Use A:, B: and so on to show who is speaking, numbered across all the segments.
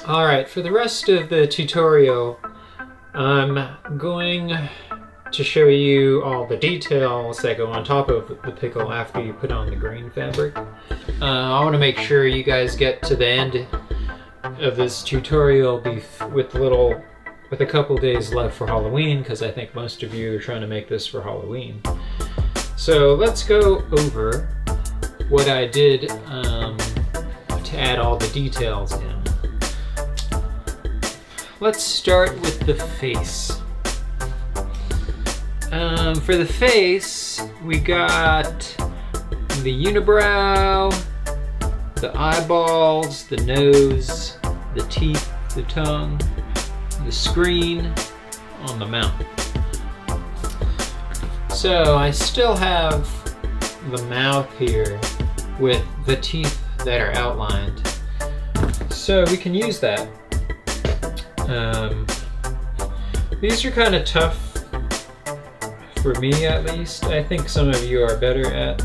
A: Alright, for the rest of the tutorial, I'm going to show you all the details that go on top of the pickle after you put on the green fabric. I want to make sure you guys get to the end of this tutorial with a couple days left for Halloween, because I think most of you are trying to make this for Halloween. So let's go over what I did to add all the details in. Let's start with the face. For the face, we got the unibrow, the eyeballs, the nose, the teeth, the tongue, the screen on the mouth. So I still have the mouth here with the teeth that are outlined. So we can use that. These are kind of tough for me, at least. I think some of you are better at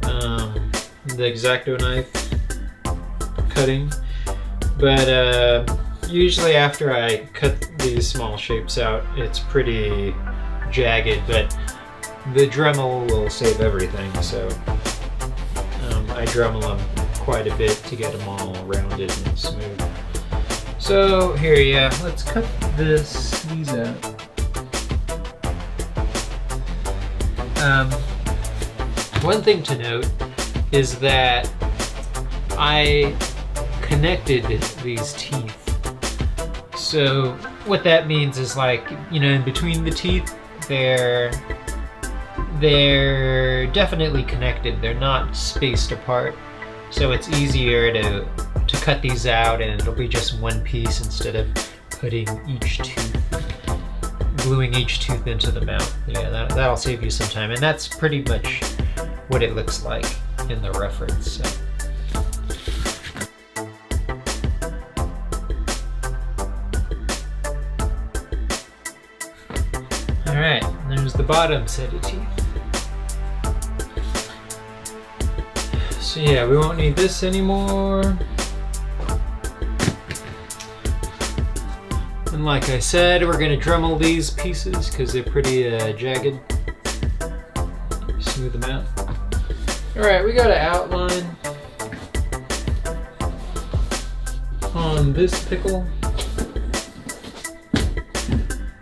A: the X-Acto knife cutting, but usually after I cut these small shapes out, it's pretty jagged, but the Dremel will save everything, so I Dremel them quite a bit to get them all rounded and smooth. So here, yeah, let's cut these out. One thing to note is that I connected these teeth. So what that means is, like, you know, in between the teeth, they're definitely connected. They're not spaced apart. So it's easier to cut these out, and it'll be just one piece instead of putting gluing each tooth into the mouth. Yeah, that'll save you some time, and that's pretty much what it looks like in the reference. So. Alright, there's the bottom set of teeth. So yeah, we won't need this anymore. And like I said, we're going to Dremel these pieces because they're pretty jagged. Smooth them out. Alright, we got an outline on this pickle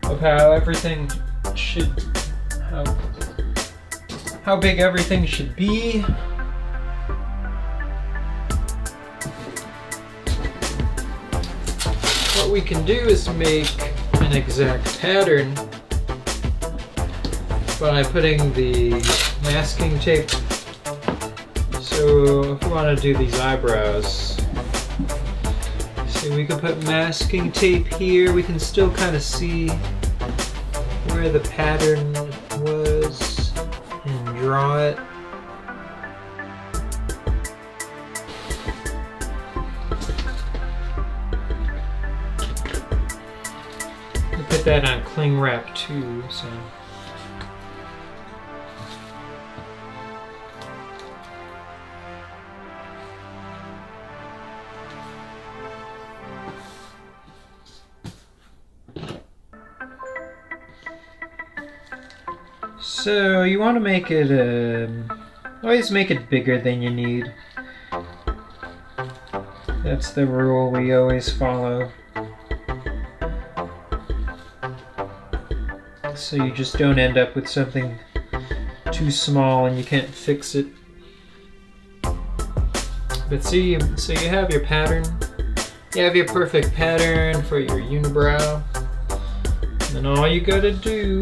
A: of how everything should, how big everything should be. What we can do is make an exact pattern by putting the masking tape. So if we want to do these eyebrows, so we can put masking tape here. We can still kind of see where the pattern was and draw it. Put that on cling wrap too, so. So you want to make it, always make it bigger than you need. That's the rule we always follow. So you just don't end up with something too small and you can't fix it. But see, so you have your pattern. You have your perfect pattern for your unibrow. And all you gotta do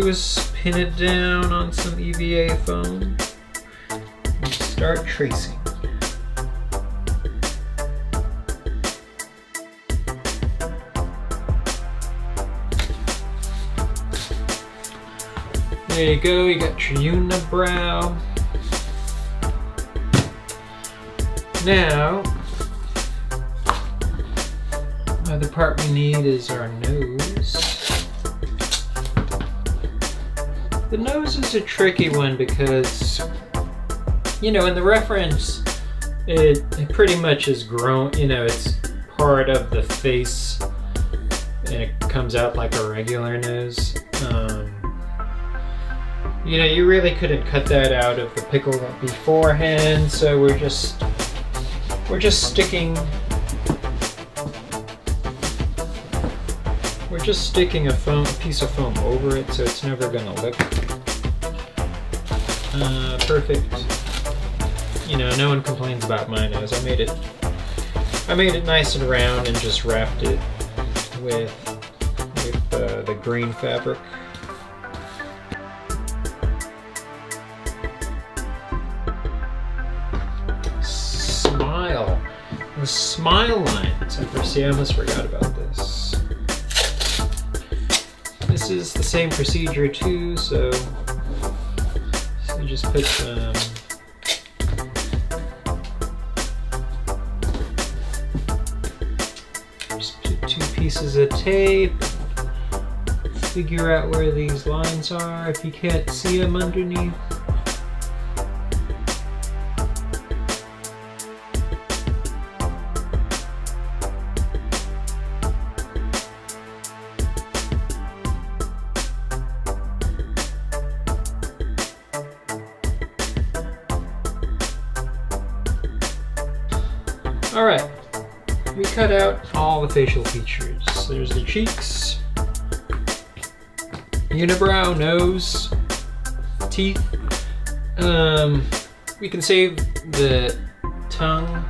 A: is pin it down on some EVA foam and start tracing. There you go, you got your unibrow. Now, the other part we need is our nose. The nose is a tricky one because, you know, in the reference, it pretty much is grown, you know, it's part of the face and it comes out like a regular nose. You know, you really couldn't cut that out of the pickle beforehand, so we're just sticking a piece of foam over it, so it's never gonna lip. Perfect. You know, no one complains about my nose. I made it nice and round and just wrapped it with the green fabric. Smile. The smile lines. See, I almost forgot about this. This is the same procedure too, so you just put some two pieces of tape, figure out where these lines are if you can't see them underneath. Alright, we cut out all the facial features. There's the cheeks, unibrow, nose, teeth. We can save the tongue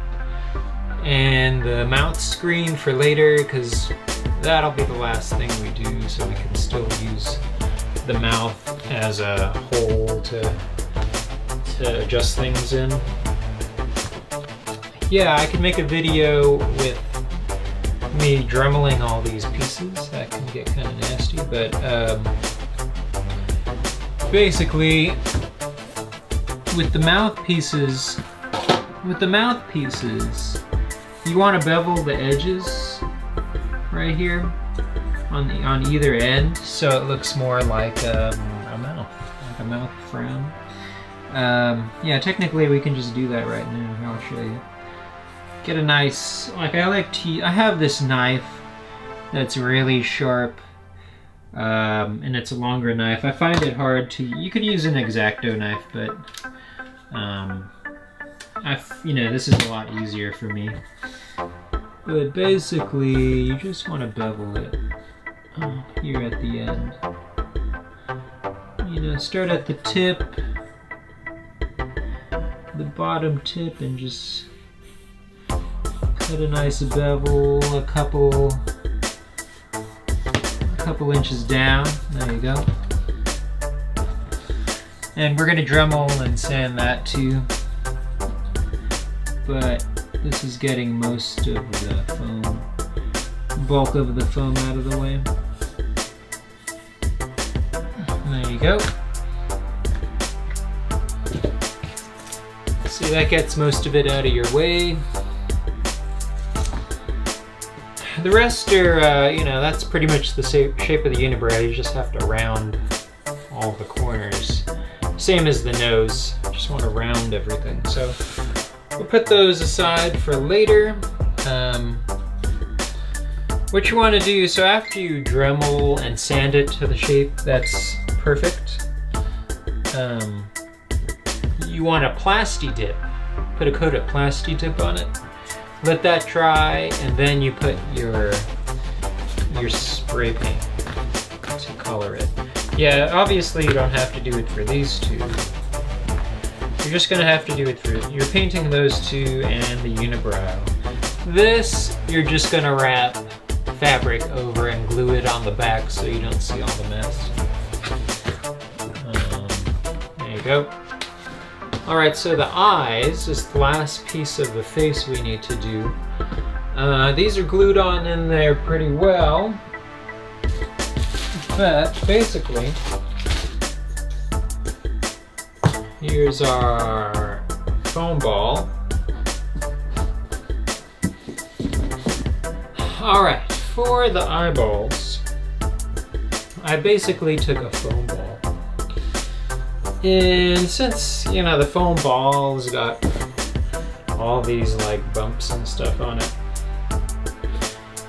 A: and the mouth screen for later because that'll be the last thing we do, so we can still use the mouth as a hole to adjust things in. Yeah, I could make a video with me dremeling all these pieces. That can get kind of nasty, but basically, with the mouthpieces, you want to bevel the edges right here on either end, so it looks more like a mouth frown. Yeah, technically we can just do that right now. I'll show you. Get a nice, I have this knife that's really sharp, and it's a longer knife. I find it hard to, you could use an X-Acto knife, but you know, this is a lot easier for me. But basically, you just want to bevel it here at the end. You know, start at the tip, the bottom tip, and just put a nice bevel a couple inches down. There you go. And we're gonna Dremel and sand that too. But this is getting most of the foam, bulk of the foam out of the way. There you go. See, that gets most of it out of your way. The rest are, you know, that's pretty much the shape of the unibrow. You just have to round all the corners. Same as the nose, just want to round everything. So we'll put those aside for later. What you want to do, so after you Dremel and sand it to the shape that's perfect, you want a Plasti Dip. Put a coat of Plasti Dip on it. Let that dry, and then you put your spray paint to color it. Yeah, obviously you don't have to do it for these two. You're just gonna have to do it for, you're painting those two and the unibrow. This, you're just gonna wrap fabric over and glue it on the back so you don't see all the mess. There you go. Alright, so the eyes is the last piece of the face we need to do. These are glued on in there pretty well, but basically, here's our foam ball. Alright, for the eyeballs, I basically took a foam ball. And since, you know, the foam ball's got all these like bumps and stuff on it.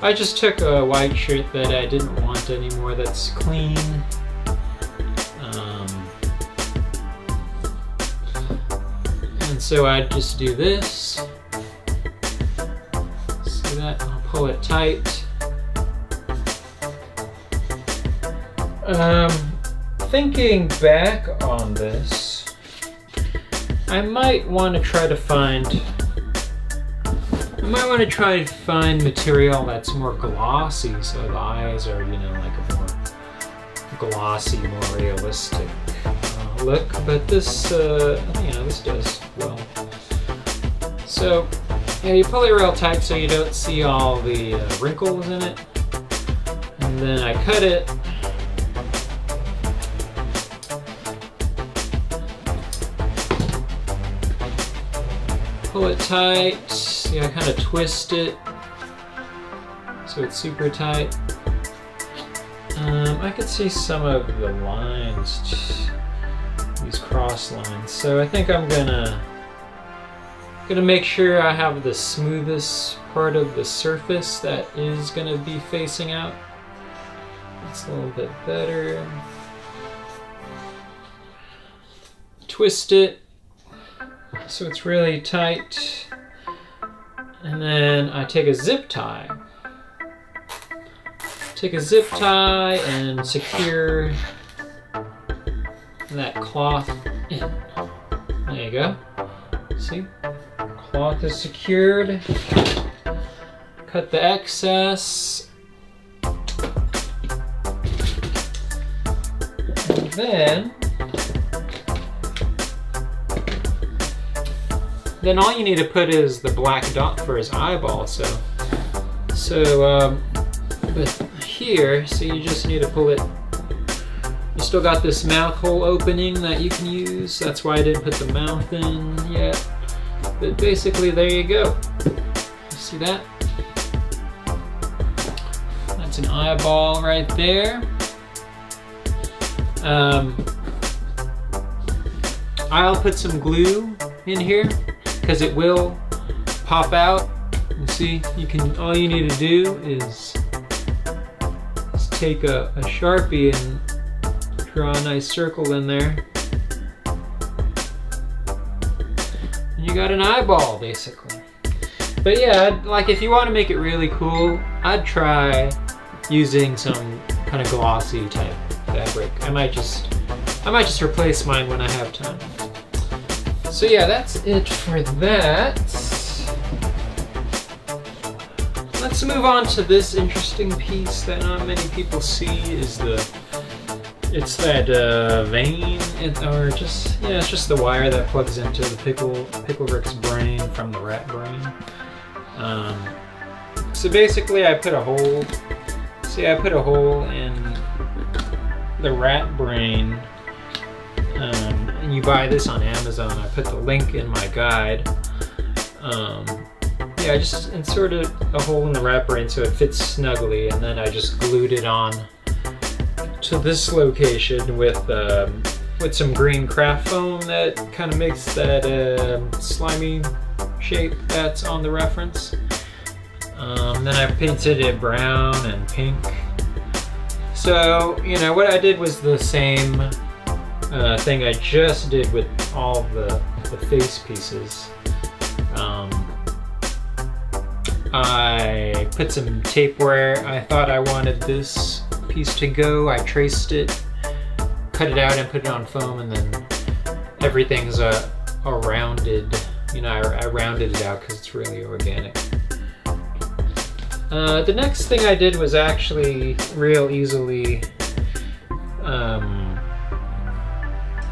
A: I just took a white shirt that I didn't want anymore that's clean. And so I just do this. See that? I'll pull it tight. Thinking back on this, I might want to try to find material that's more glossy, so the eyes are, you know, like a more glossy, more realistic look. But this, you know, this does well. So, yeah, you pull it real tight so you don't see all the wrinkles in it, and then I cut it. Pull it tight. See, I kind of twist it so it's super tight. I could see some of the lines, these cross lines. So I think I'm gonna make sure I have the smoothest part of the surface that is gonna be facing out. It's a little bit better. Twist it so it's really tight, and then I take a zip tie. And secure that cloth in. There you go. See? Cloth is secured. Cut the excess. And then all you need to put is the black dot for his eyeball. But here, so you just need to pull it. You still got this mouth hole opening that you can use. That's why I didn't put the mouth in yet. But basically, there you go. See that? That's an eyeball right there. I'll put some glue in here because it will pop out. And see, all you need to do is take a Sharpie and draw a nice circle in there. And you got an eyeball, basically. But yeah, like if you want to make it really cool, I'd try using some kind of glossy type fabric. I might just replace mine when I have time. So yeah, that's it for that. Let's move on to this interesting piece that not many people see. It's that vein, it's just the wire that plugs into the Pickle Rick's brain from the rat brain. So basically, I put a hole in the rat brain. And you buy this on Amazon. I put the link in my guide. Yeah, I just inserted a hole in the rat brain so it fits snugly, and then I just glued it on to this location with some green craft foam that kind of makes that slimy shape that's on the reference. Then I painted it brown and pink. So, you know, what I did was the same thing I just did with all the face pieces. I put some tape where I thought I wanted this piece to go. I traced it, cut it out, and put it on foam, and then everything's a rounded. You know, I rounded it out because it's really organic. The next thing I did was actually real easily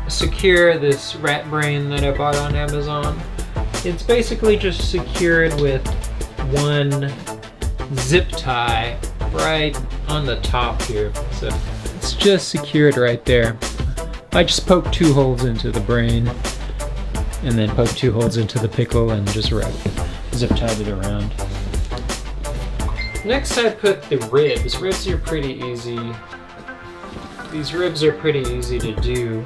A: secure this rat brain that I bought on Amazon. It's basically just secured with one zip tie right on the top here. So it's just secured right there. I just poked 2 holes into the brain and then poked 2 holes into the pickle and just zip tied it around. Next I put the ribs. Ribs are pretty easy. These ribs are pretty easy to do.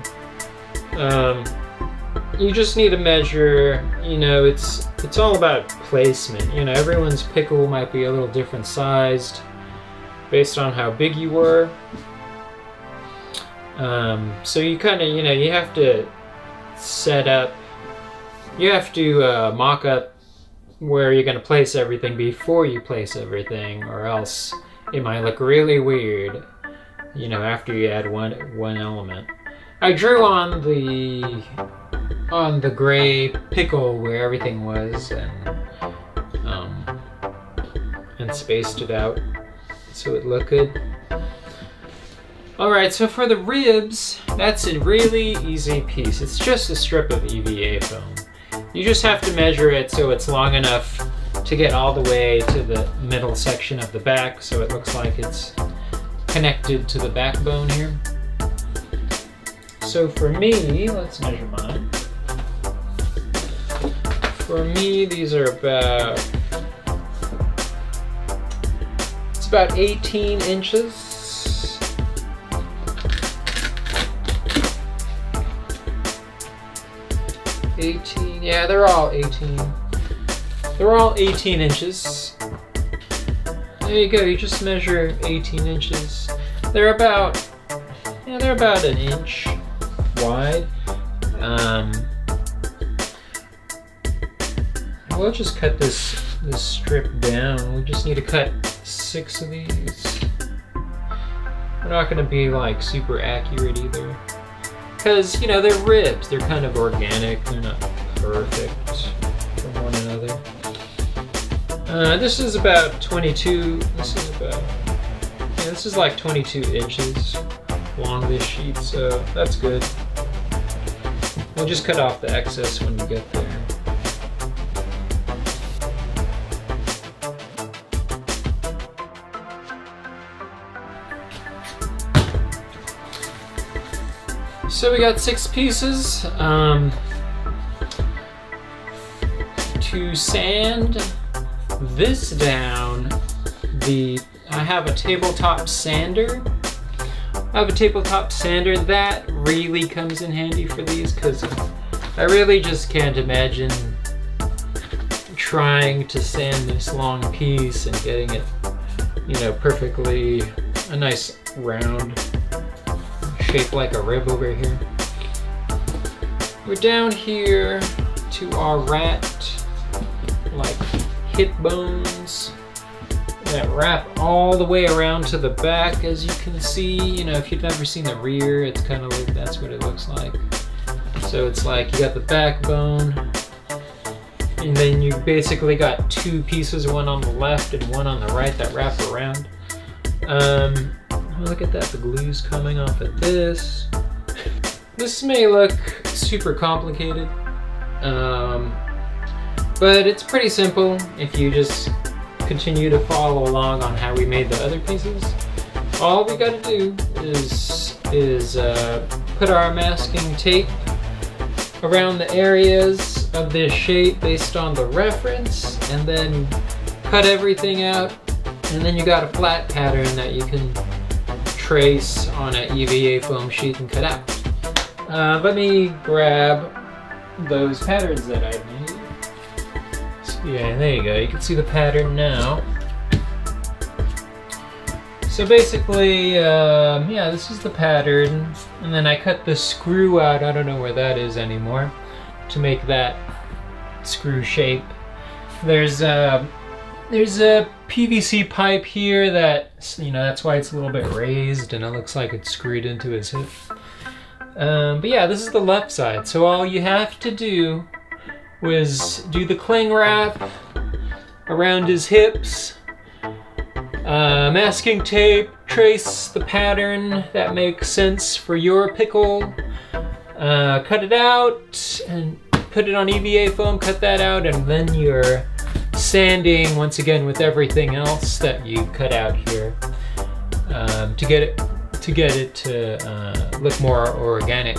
A: you just need to measure, you know, it's all about placement. You know, everyone's pickle might be a little different sized based on how big you were. So you kind of, you know, you have to set up, you have to mock up where you're going to place everything before you place everything, or else it might look really weird, you know, after you add one element. I drew on the gray pickle where everything was, and spaced it out so it looked good. Alright, so for the ribs, that's a really easy piece. It's just a strip of EVA foam. You just have to measure it so it's long enough to get all the way to the middle section of the back, so it looks like it's connected to the backbone here. So for me, let's measure mine. For me, these are about 18 inches. 18, yeah, they're all 18. They're all 18 inches. There you go, you just measure 18 inches. They're about an inch wide. We'll just cut this strip down. We just need to cut 6 of these. We're not gonna be like super accurate either, because, you know, they're ribs. They're kind of organic. They're not perfect from one another. This is about 22. This is like 22 inches long, this sheet, so that's good. We'll just cut off the excess when we get there. So we got 6 pieces. To sand this down, I have a tabletop sander. That really comes in handy for these, because I really just can't imagine trying to sand this long piece and getting it, you know, perfectly a nice round shape like a rib over here. We're down here to our rat like hip bones that wrap all the way around to the back, as you can see. You know, if you've never seen the rear, it's kind of like, that's what it looks like. So it's like you got the backbone, and then you basically got 2 pieces, one on the left and one on the right, that wrap around. Look at that, the glue's coming off of this. This may look super complicated, but it's pretty simple if you just continue to follow along on how we made the other pieces. All we gotta do is put our masking tape around the areas of this shape based on the reference, and then cut everything out, and then you got a flat pattern that you can trace on an EVA foam sheet and cut out. Let me grab those patterns that I made. So, yeah, there you go. You can see the pattern now. So basically, yeah, this is the pattern, and then I cut the screw out. I don't know where that is anymore, to make that screw shape. There's a PVC pipe here that, you know, that's why it's a little bit raised and it looks like it's screwed into his hip. But yeah, this is the left side. So all you have to do was do the cling wrap around his hips, masking tape, trace the pattern that makes sense for your pickle, cut it out and put it on EVA foam, cut that out, and then you're sanding once again with everything else that you cut out here, to get it to look more organic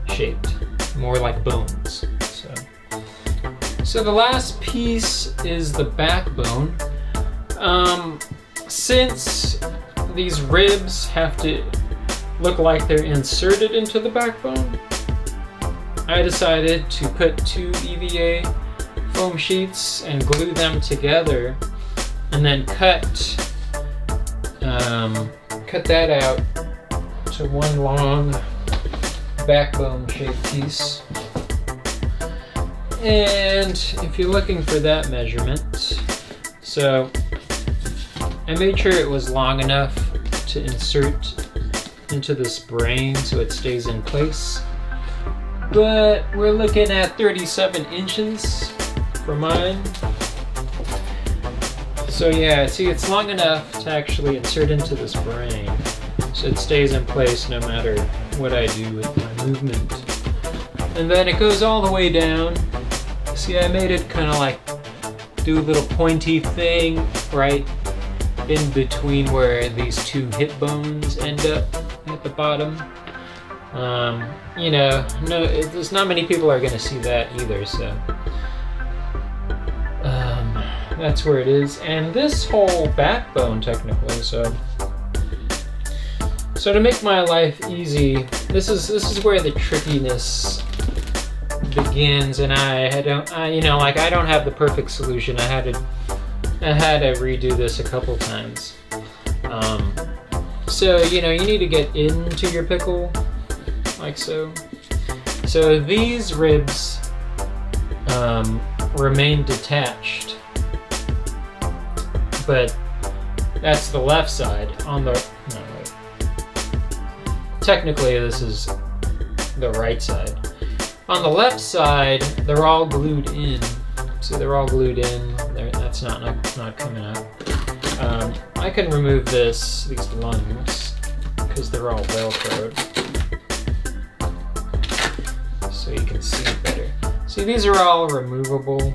A: shaped, more like bones. So the last piece is the backbone. Since these ribs have to look like they're inserted into the backbone, I decided to put 2 EVA foam sheets and glue them together, and then cut that out to one long backbone shaped piece. And if you're looking for that measurement, so I made sure it was long enough to insert into this brain so it stays in place. But we're looking at 37 inches for mine. So yeah, see, it's long enough to actually insert into this brain so it stays in place no matter what I do with my movement. And then it goes all the way down. See, I made it kind of like do a little pointy thing right in between where these 2 hip bones end up at the bottom. You know, there's not many people are going to see that either, so that's where it is. And this whole backbone, technically, so to make my life easy, this is where the trickiness begins, and I don't have the perfect solution. I had to redo this a couple times. So you need to get into your pickle like so. So these ribs remain detached, but that's the left side. Technically this is the right side. On the left side, they're all glued in. See, they're all glued in. That's not coming out. I can remove these lungs because they're all Velcroed, so you can see better. See, these are all removable.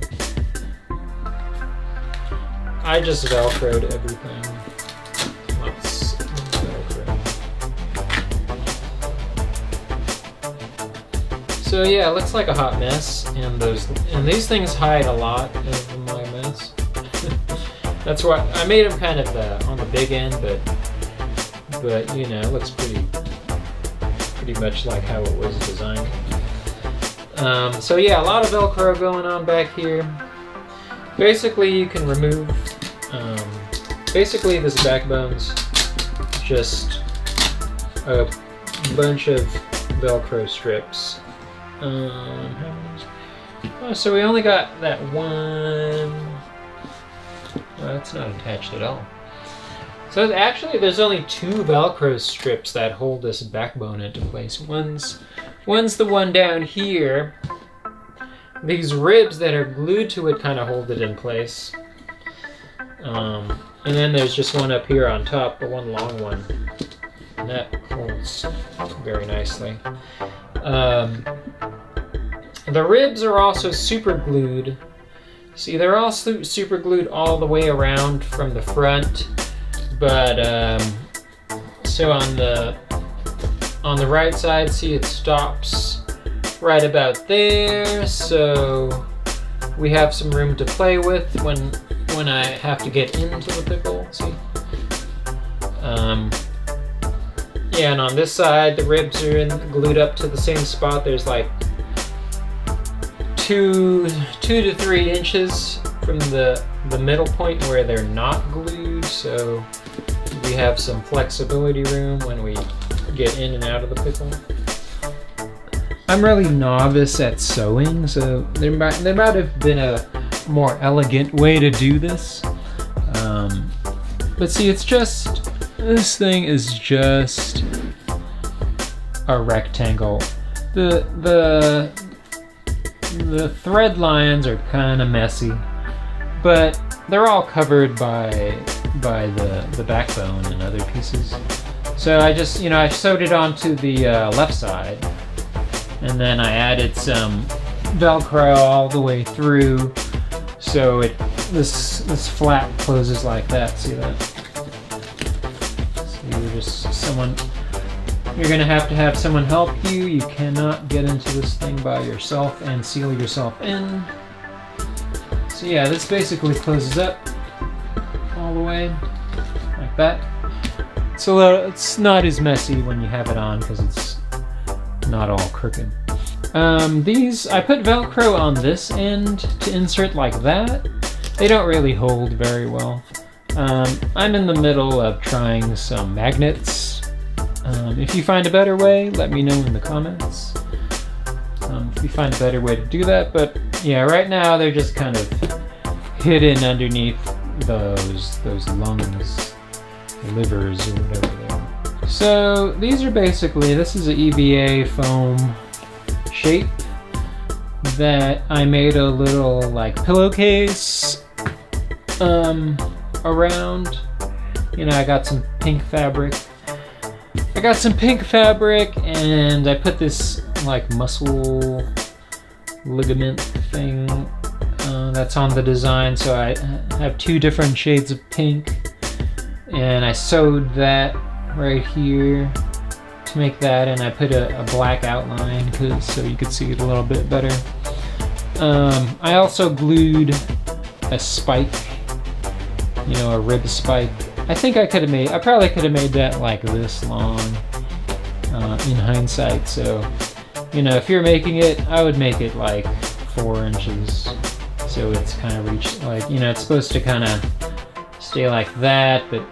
A: I just Velcroed everything. Let's Velcro. So yeah, it looks like a hot mess, and these things hide a lot of my mess. That's why I made them kind of on the big end, but it looks pretty much like how it was designed. So yeah, a lot of Velcro going on back here. Basically, you can remove. Basically, this backbone's just a bunch of Velcro strips. So we only got that one. Well, that's not attached at all. So actually, there's only 2 Velcro strips that hold this backbone into place. One's the one down here. These ribs that are glued to it kind of hold it in place. And then there's just one up here on top, the one long one. And that holds very nicely. The ribs are also super glued. See, they're all super glued all the way around from the front. But so on the right side, see, it stops right about there. So we have some room to play with when I have to get into the pickle. See. Yeah, and on this side, the ribs are glued up to the same spot. There's like 2 to 3 inches from the middle point where they're not glued, so we have some flexibility room when we get in and out of the pickle. I'm really novice at sewing, so there might have been a more elegant way to do this. But see, this thing is just a rectangle. The thread lines are kind of messy, but they're all covered by the backbone and other pieces. So I just, I sewed it onto the left side, and then I added some Velcro all the way through, so this flap closes like that. See that? So you're gonna have to have someone help you. You cannot get into this thing by yourself and seal yourself in. So yeah, this basically closes up all the way like that. So it's not as messy when you have it on because it's not all crooked. These, I put Velcro on this end to insert like that. They don't really hold very well. I'm in the middle of trying some magnets. If you find a better way, let me know in the comments. If you find a better way to do that, but yeah, right now they're just kind of hidden underneath those lungs, livers, or whatever they are. So these are basically, this is an EVA foam shape that I made a little like pillowcase around. You know, I got some pink fabric. And I put this like muscle ligament thing that's on the design. So I have 2 different shades of pink, and I sewed that right here to make that, and I put a black outline so you could see it a little bit better. I also glued a spike, you know, a rib spike. I probably could have made that like this long in hindsight. So, you know, if you're making it, I would make it like 4 inches. So it's kind of like, you know, it's supposed to kind of stay like that, but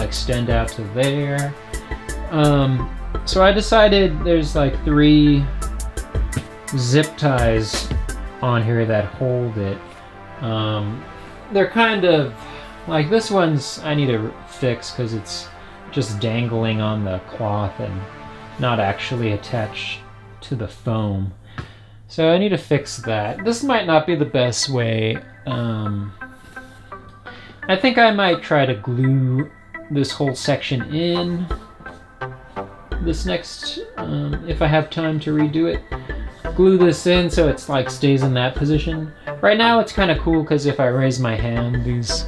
A: extend out to there. So I decided there's like 3 zip ties on here that hold it. They're kind of like, this one's I need to fix because it's just dangling on the cloth and not actually attached to the foam. So I need to fix that. This might not be the best way. I think I might try to glue this whole section in this next, if I have time to redo it. Glue this in so it's like stays in that position. Right now it's kind of cool because if I raise my hand, these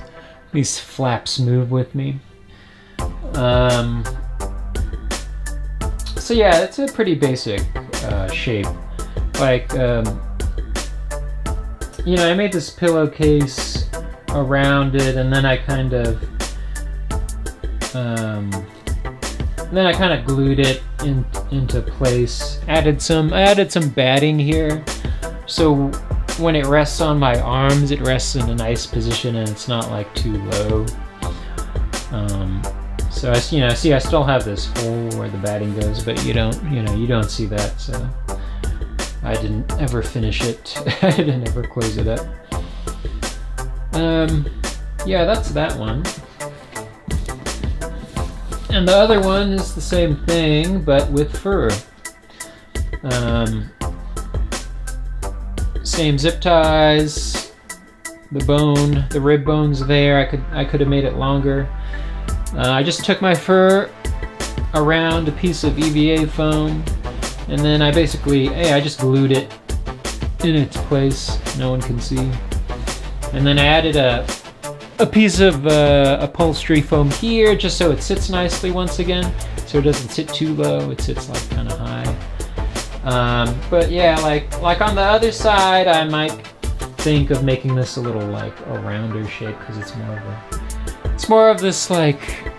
A: flaps move with me. So yeah, it's a pretty basic shape. Like, you know, I made this pillowcase around it, and then I kind of glued it into place. I added some batting here, so when it rests on my arms, it rests in a nice position and it's not like too low. So I still have this hole where the batting goes, but you don't see that. So I didn't ever finish it. I didn't ever close it up. Yeah, that's that one. And the other one is the same thing, but with fur. Same zip ties. The rib bone's there. I could have made it longer. I just took my fur around a piece of EVA foam, and then I just glued it in its place. No one can see. And then I added a piece of upholstery foam here, just so it sits nicely once again, so it doesn't sit too low. It sits like kind of high. But yeah, like on the other side, I might think of making this a little like a rounder shape because it's more of this like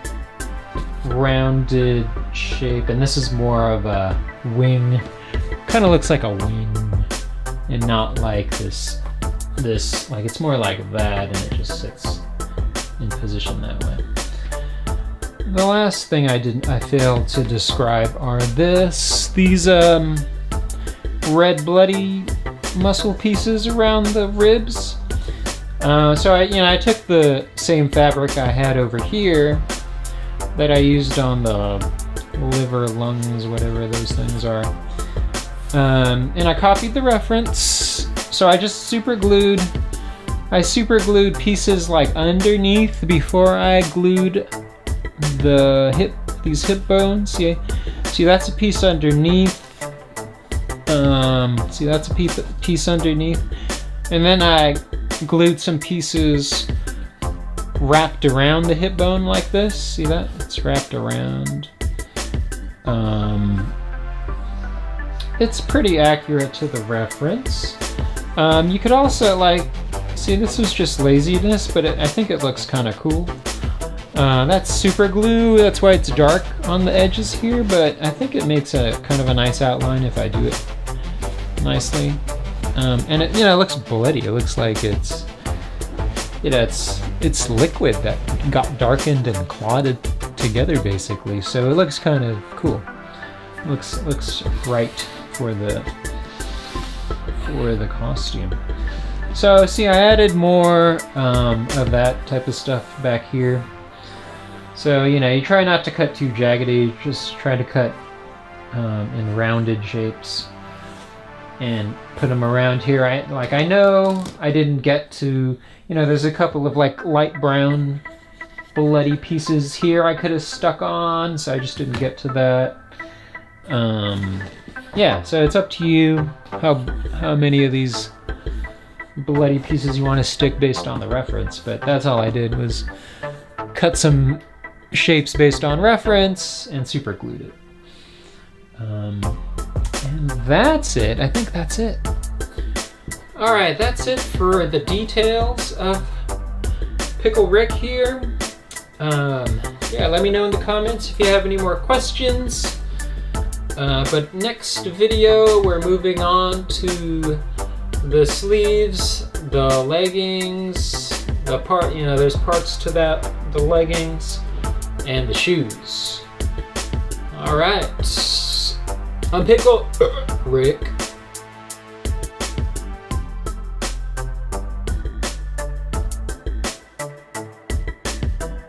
A: rounded shape, and this is more of a wing. Kind of looks like a wing, and not like this like, it's more like that, and it just sits in position that way. The last thing I failed to describe are these red bloody muscle pieces around the ribs. So I took the same fabric I had over here that I used on the liver, lungs, whatever those things are, and I copied the reference. So I just super glued pieces like underneath before I glued these hip bones. See, that's a piece underneath. See, that's a piece underneath, and then I glued some pieces wrapped around the hip bone like this. See that? It's wrapped around. It's pretty accurate to the reference. You could also see, this was just laziness, but I think it looks kind of cool. That's super glue, that's why it's dark on the edges here, but I think it makes a kind of a nice outline if I do it nicely. And it, you know, it looks bloody. It looks like it's, you know, it's liquid that got darkened and clotted together basically. So it looks kind of cool. Looks right for the costume. So see, I added more of that type of stuff back here. So, you know, you try not to cut too jaggedy, just try to cut in rounded shapes and put them around here. I know I didn't get to, you know, there's a couple of like light brown bloody pieces here I could have stuck on, so I just didn't get to that. Yeah, so it's up to you how many of these bloody pieces you want to stick based on the reference, but that's all I did was cut some shapes based on reference and super glued it. And that's it. I think that's it. Alright, that's it for the details of Pickle Rick here. Yeah, let me know in the comments if you have any more questions. But next video, we're moving on to the sleeves, the leggings, the part, you know, there's parts to that, the leggings, and the shoes. Alright, I'm Pickle Rick.